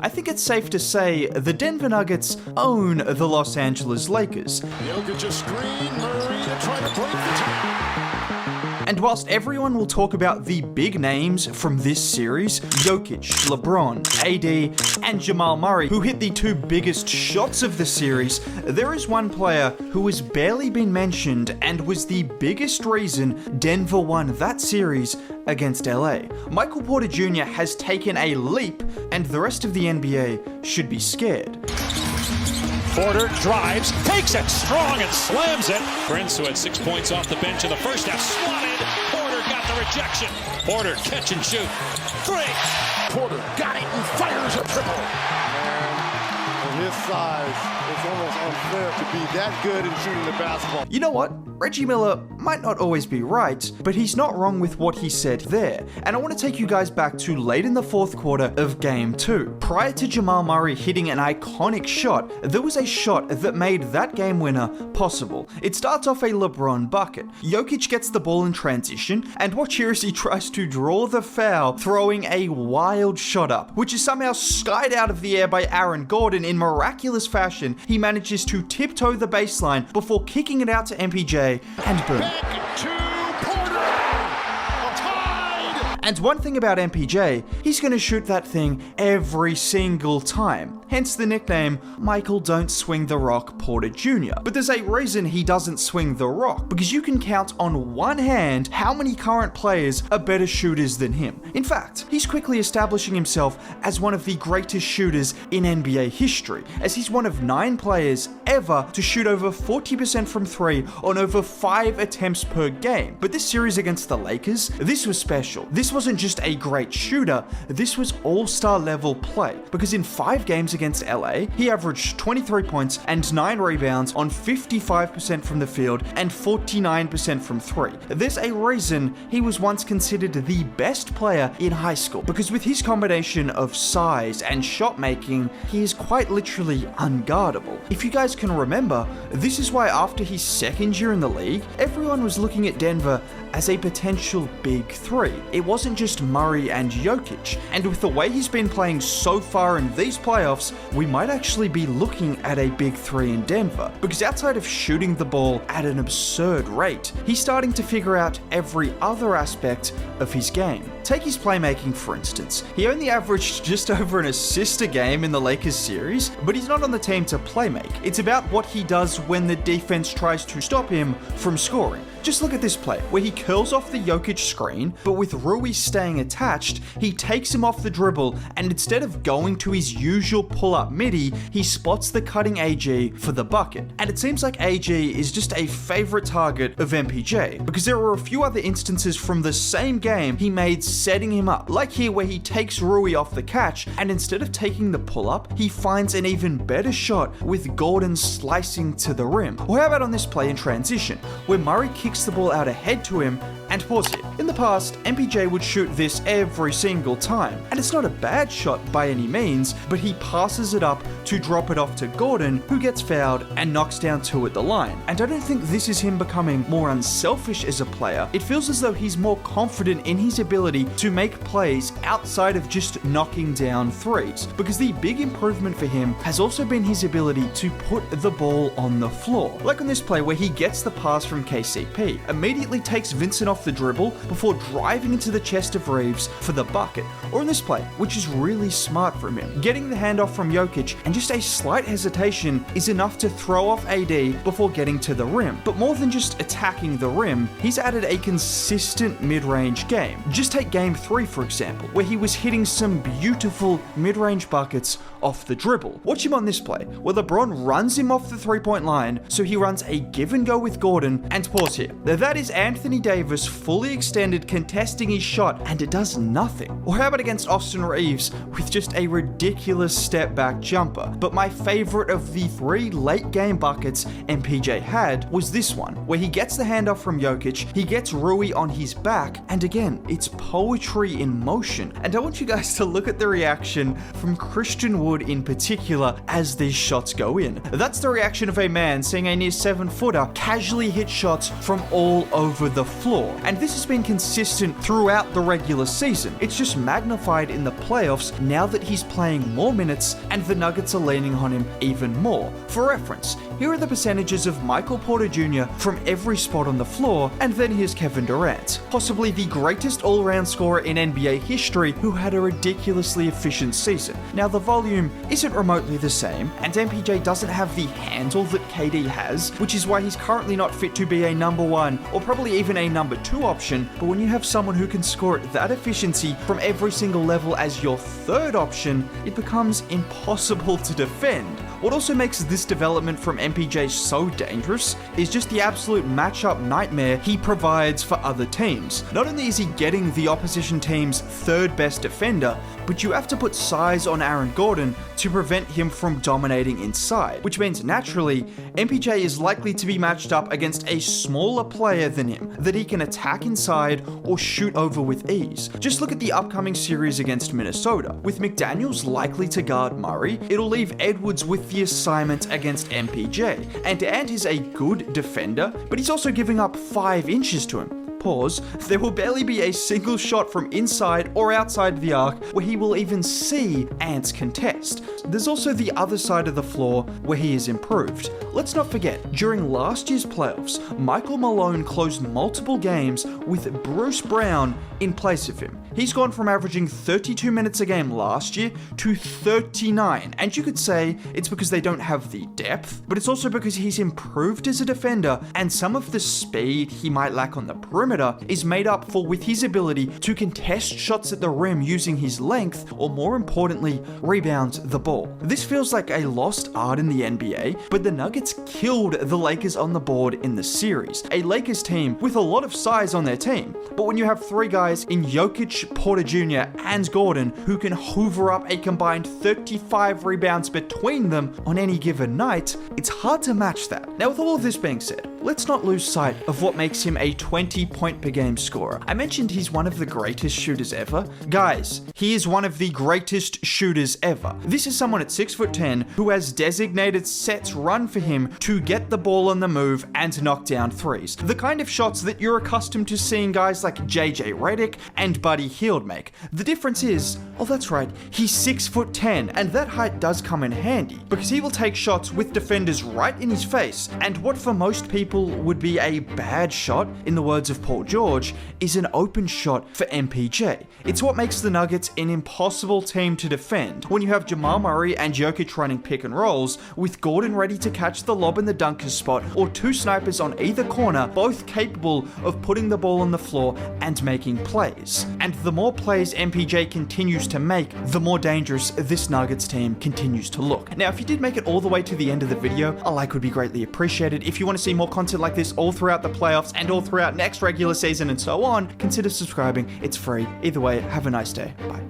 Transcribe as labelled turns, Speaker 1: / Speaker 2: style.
Speaker 1: I think it's safe to say the Denver Nuggets own the Los Angeles Lakers.
Speaker 2: Jokic screen, Murray to try to break the tie.
Speaker 1: And whilst everyone will talk about the big names from this series, Jokic, LeBron, AD, and Jamal Murray, who hit the two biggest shots of the series, there is one player who has barely been mentioned and was the biggest reason Denver won that series against LA. Michael Porter Jr. has taken a leap, and the rest of the NBA should be scared.
Speaker 3: Porter drives, takes it strong and slams it. Prince, who had 6 points off the bench in the first half, swatted. Porter got the rejection. Porter catch and shoot. 3.
Speaker 2: Porter got it and fires a triple. And his size, it's almost unfair to be that good in shooting the basketball.
Speaker 1: You know what? Reggie Miller might not always be right, but he's not wrong with what he said there. And I want to take you guys back to late in the fourth quarter of Game 2. Prior to Jamal Murray hitting an iconic shot, there was a shot that made that game winner possible. It starts off a LeBron bucket. Jokic gets the ball in transition, and watch here as he tries to draw the foul, throwing a wild shot up, which is somehow skied out of the air by Aaron Gordon in miraculous fashion. He manages to tiptoe the baseline before kicking it out to MPJ, and boom.
Speaker 2: Back to Porter. Tied.
Speaker 1: And one thing about MPJ, he's going to shoot that thing every single time. Hence the nickname, Michael Don't Swing the Rock Porter Jr. But there's a reason he doesn't swing the rock, because you can count on one hand how many current players are better shooters than him. In fact, he's quickly establishing himself as one of the greatest shooters in NBA history, as he's one of 9 players ever to shoot over 40% from 3 on over 5 attempts per game. But this series against the Lakers, this was special. This wasn't just a great shooter, this was all-star level play, because in 5 games against LA, he averaged 23 points and 9 rebounds on 55% from the field and 49% from 3. There's a reason he was once considered the best player in high school, because with his combination of size and shot making, he is quite literally unguardable. If you guys can remember, this is why after his second year in the league, everyone was looking at Denver as a potential big 3. It wasn't just Murray and Jokic, and with the way he's been playing so far in these playoffs, we might actually be looking at a big 3 in Denver, because outside of shooting the ball at an absurd rate, he's starting to figure out every other aspect of his game. Take his playmaking for instance. He only averaged just over an assist a game in the Lakers series, but he's not on the team to playmake. It's about what he does when the defense tries to stop him from scoring. Just look at this play, where he curls off the Jokic screen, but with Rui staying attached, he takes him off the dribble, and instead of going to his usual pull-up midi, he spots the cutting AG for the bucket. And it seems like AG is just a favorite target of MPJ, because there were a few other instances from the same game he made setting him up, like here where he takes Rui off the catch, and instead of taking the pull-up, he finds an even better shot with Gordon slicing to the rim. Or how about on this play in transition, where Murray kicks the ball out ahead to him, and pause here. In the past, MPJ would shoot this every single time, and it's not a bad shot by any means, but he passes it up to drop it off to Gordon, who gets fouled and knocks down 2 at the line. And I don't think this is him becoming more unselfish as a player. It feels as though he's more confident in his ability to make plays outside of just knocking down threes, because the big improvement for him has also been his ability to put the ball on the floor. Like on this play where he gets the pass from KCP, immediately takes Vincent off the dribble before driving into the chest of Reeves for the bucket. Or in this play, which is really smart from him, getting the handoff from Jokic, and just a slight hesitation is enough to throw off AD before getting to the rim. But more than just attacking the rim, he's added a consistent mid-range game. Just take Game 3 for example, where he was hitting some beautiful mid-range buckets off the dribble. Watch him on this play, where LeBron runs him off the 3-point line, so he runs a give and go with Gordon, and pause here. That is Anthony Davis fully extended contesting his shot, and it does nothing. Or how about against Austin Reeves with just a ridiculous step back jumper? But my favorite of the 3 late game buckets MPJ had was this one, where he gets the handoff from Jokic, he gets Rui on his back, and again, it's poetry in motion. And I want you guys to look at the reaction from Christian Wood in particular as these shots go in. That's the reaction of a man seeing a near 7-footer casually hit shots from all over the floor. and this has been consistent throughout the regular season. It's just magnified in the playoffs now that he's playing more minutes and the Nuggets are leaning on him even more. For reference, here are the percentages of Michael Porter Jr. from every spot on the floor, and then here's Kevin Durant, possibly the greatest all-round scorer in NBA history who had a ridiculously efficient season. Now the volume isn't remotely the same, and MPJ doesn't have the handle that KD has, which is why he's currently not fit to be a number one or probably even a number two option. But when you have someone who can score at that efficiency from every single level as your third option, it becomes impossible to defend. What also makes this development from MPJ so dangerous is just the absolute matchup nightmare he provides for other teams. Not only is he getting the opposition team's third best defender, but you have to put size on Aaron Gordon to prevent him from dominating inside, which means naturally, MPJ is likely to be matched up against a smaller player than him that he can attack inside or shoot over with ease. Just look at the upcoming series against Minnesota. With McDaniels likely to guard Murray, it'll leave Edwards with the assignment against MPJ. And Ant is a good defender, but he's also giving up 5 inches to him. Pause. There will barely be a single shot from inside or outside the arc where he will even see Ant's contest. There's also the other side of the floor where he is improved. Let's not forget, during last year's playoffs, Michael Malone closed multiple games with Bruce Brown in place of him. He's gone from averaging 32 minutes a game last year to 39, and you could say it's because they don't have the depth, but it's also because he's improved as a defender, and some of the speed he might lack on the perimeter is made up for with his ability to contest shots at the rim using his length, or more importantly, rebound the ball. This feels like a lost art in the NBA, but the Nuggets killed the Lakers on the board in the series. A Lakers team with a lot of size on their team, but when you have 3 guys in Jokic, Porter Jr. and Gordon who can hoover up a combined 35 rebounds between them on any given night, it's hard to match that. Now with all of this being said, let's not lose sight of what makes him a 20-point per game scorer. I mentioned he's one of the greatest shooters ever. Guys, he is one of the greatest shooters ever. This is someone at 6'10" who has designated sets run for him to get the ball on the move and knock down threes. The kind of shots that you're accustomed to seeing guys like JJ Redick and Buddy Hield make. The difference is, oh that's right, he's 6'10", and that height does come in handy because he will take shots with defenders right in his face, and what for most people would be a bad shot, in the words of Paul George, is an open shot for MPJ. It's what makes the Nuggets an impossible team to defend when you have Jamal Murray and Jokic running pick and rolls with Gordon ready to catch the lob in the dunker spot, or 2 snipers on either corner, both capable of putting the ball on the floor and making plays. And the more plays MPJ continues to make, the more dangerous this Nuggets team continues to look. Now, if you did make it all the way to the end of the video, a like would be greatly appreciated. If you want to see more content like this all throughout the playoffs and all throughout next regular season and so on, consider subscribing. It's free. Either way, have a nice day. Bye.